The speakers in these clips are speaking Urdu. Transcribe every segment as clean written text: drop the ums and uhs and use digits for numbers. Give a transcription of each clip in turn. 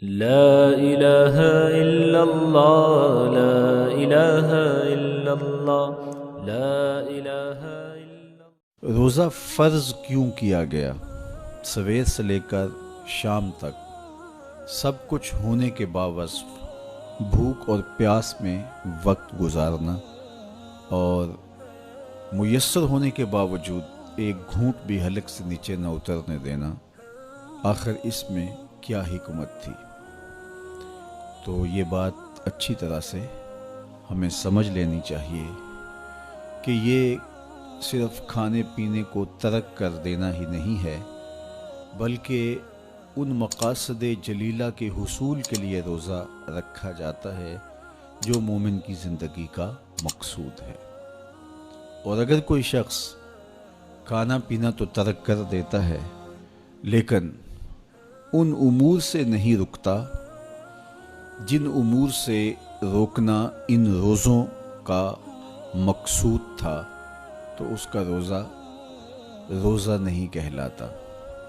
لا الہ الا اللہ لا الہ الا اللہ لا الہ الا روزہ فرض کیوں کیا گیا؟ سویر سے لے کر شام تک سب کچھ ہونے کے باوصف بھوک اور پیاس میں وقت گزارنا اور میسر ہونے کے باوجود ایک گھونٹ بھی حلق سے نیچے نہ اترنے دینا، آخر اس میں کیا حکمت تھی؟ تو یہ بات اچھی طرح سے ہمیں سمجھ لینی چاہیے کہ یہ صرف کھانے پینے کو ترک کر دینا ہی نہیں ہے، بلکہ ان مقاصد جلیلہ کے حصول کے لیے روزہ رکھا جاتا ہے جو مومن کی زندگی کا مقصود ہے۔ اور اگر کوئی شخص کھانا پینا تو ترک کر دیتا ہے لیکن ان امور سے نہیں رکتا جن امور سے روکنا ان روزوں کا مقصود تھا، تو اس کا روزہ نہیں کہلاتا۔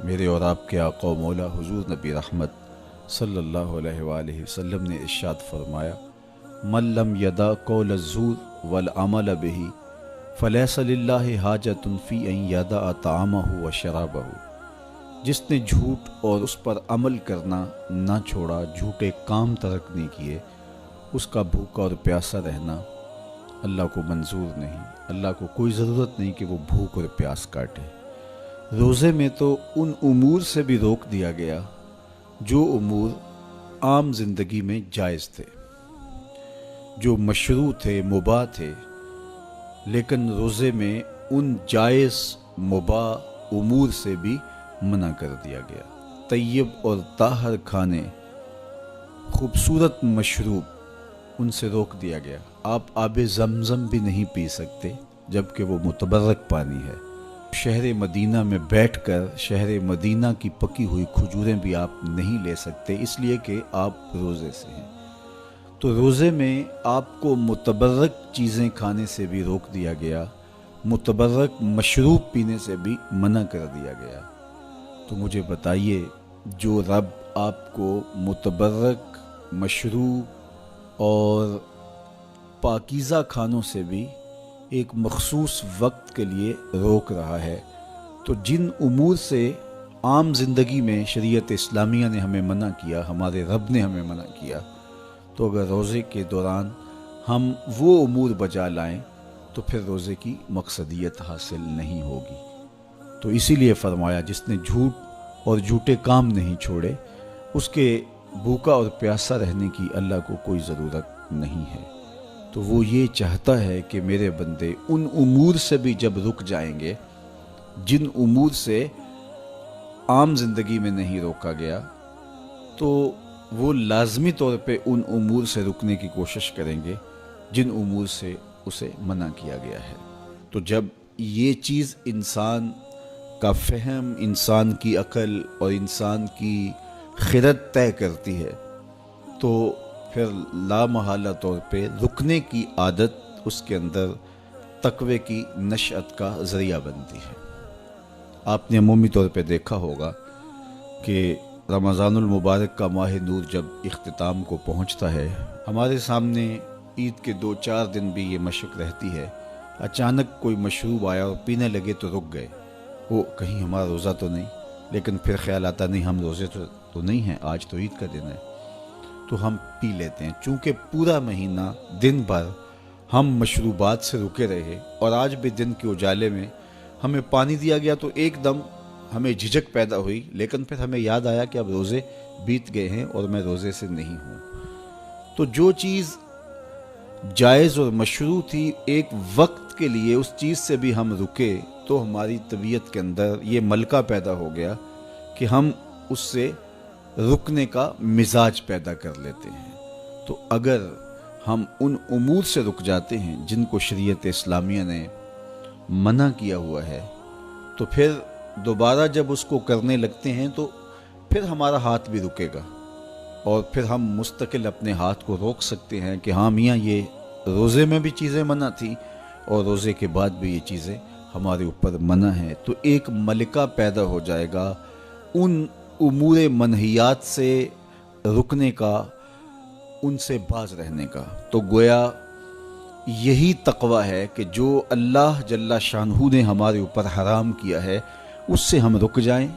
میرے اور آپ کے آقا و مولا حضور نبی رحمت صلی اللہ علیہ وآلہ وسلم نے ارشاد فرمایا، من لم یدع قول الزور والعمل به فلیس للہ حاجۃ فی ان یدع طعامہ و شرابہ۔ جس نے جھوٹ اور اس پر عمل کرنا نہ چھوڑا، جھوٹے کام ترک نہیں کیے، اس کا بھوکا اور پیاسا رہنا اللہ کو منظور نہیں۔ اللہ کو کوئی ضرورت نہیں کہ وہ بھوک اور پیاس کاٹے۔ روزے میں تو ان امور سے بھی روک دیا گیا جو امور عام زندگی میں جائز تھے، جو مشروع تھے، مباح تھے، لیکن روزے میں ان جائز مباح امور سے بھی منع کر دیا گیا۔ طیب اور طاہر کھانے، خوبصورت مشروب، ان سے روک دیا گیا۔ آپ آب زمزم بھی نہیں پی سکتے جبکہ وہ متبرک پانی ہے۔ شہر مدینہ میں بیٹھ کر شہر مدینہ کی پکی ہوئی کھجوریں بھی آپ نہیں لے سکتے، اس لیے کہ آپ روزے سے ہیں۔ تو روزے میں آپ کو متبرک چیزیں کھانے سے بھی روک دیا گیا، متبرک مشروب پینے سے بھی منع کر دیا گیا۔ تو مجھے بتائیے، جو رب آپ کو متبرک مشروب اور پاکیزہ کھانوں سے بھی ایک مخصوص وقت کے لیے روک رہا ہے، تو جن امور سے عام زندگی میں شریعت اسلامیہ نے ہمیں منع کیا، ہمارے رب نے ہمیں منع کیا، تو اگر روزے کے دوران ہم وہ امور بجا لائیں تو پھر روزے کی مقصدیت حاصل نہیں ہوگی۔ تو اسی لیے فرمایا، جس نے جھوٹ اور جھوٹے کام نہیں چھوڑے، اس کے بھوکا اور پیاسا رہنے کی اللہ کو کوئی ضرورت نہیں ہے۔ تو وہ یہ چاہتا ہے کہ میرے بندے ان امور سے بھی جب رک جائیں گے جن امور سے عام زندگی میں نہیں روکا گیا، تو وہ لازمی طور پہ ان امور سے رکنے کی کوشش کریں گے جن امور سے اسے منع کیا گیا ہے۔ تو جب یہ چیز انسان کا فہم، انسان کی عقل اور انسان کی خرد طے کرتی ہے، تو پھر لا محالہ طور پہ رکنے کی عادت اس کے اندر تقوی کی نشأت کا ذریعہ بنتی ہے۔ آپ نے عمومی طور پہ دیکھا ہوگا کہ رمضان المبارک کا ماہ نور جب اختتام کو پہنچتا ہے، ہمارے سامنے عید کے 2-4 دن بھی یہ مشق رہتی ہے، اچانک کوئی مشروب آیا اور پینے لگے تو رک گئے، وہ کہیں ہمارا روزہ تو نہیں، لیکن پھر خیال آتا نہیں ہم روزے تو نہیں ہیں، آج تو عید کا دن ہے، تو ہم پی لیتے ہیں۔ چونکہ پورا مہینہ دن بھر ہم مشروبات سے رکے رہے اور آج بھی دن کے اجالے میں ہمیں پانی دیا گیا تو ایک دم ہمیں جھجک پیدا ہوئی، لیکن پھر ہمیں یاد آیا کہ اب روزے بیت گئے ہیں اور میں روزے سے نہیں ہوں۔ تو جو چیز جائز اور مشروع تھی، ایک وقت کے لیے اس چیز سے بھی ہم رکے تو ہماری طبیعت کے اندر یہ ملکہ پیدا ہو گیا کہ ہم اس سے رکنے کا مزاج پیدا کر لیتے ہیں۔ تو اگر ہم ان امور سے رک جاتے ہیں جن کو شریعت اسلامیہ نے منع کیا ہوا ہے، تو پھر دوبارہ جب اس کو کرنے لگتے ہیں تو پھر ہمارا ہاتھ بھی رکے گا، اور پھر ہم مستقل اپنے ہاتھ کو روک سکتے ہیں کہ ہاں میاں، یہ روزے میں بھی چیزیں منع تھیں اور روزے کے بعد بھی یہ چیزیں ہمارے اوپر منع ہیں۔ تو ایک ملکہ پیدا ہو جائے گا ان امور منہیات سے رکنے کا، ان سے باز رہنے کا۔ تو گویا یہی تقوی ہے کہ جو اللہ جل شانہ نے ہمارے اوپر حرام کیا ہے اس سے ہم رک جائیں،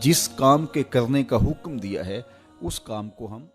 جس کام کے کرنے کا حکم دیا ہے اس کام کو ہم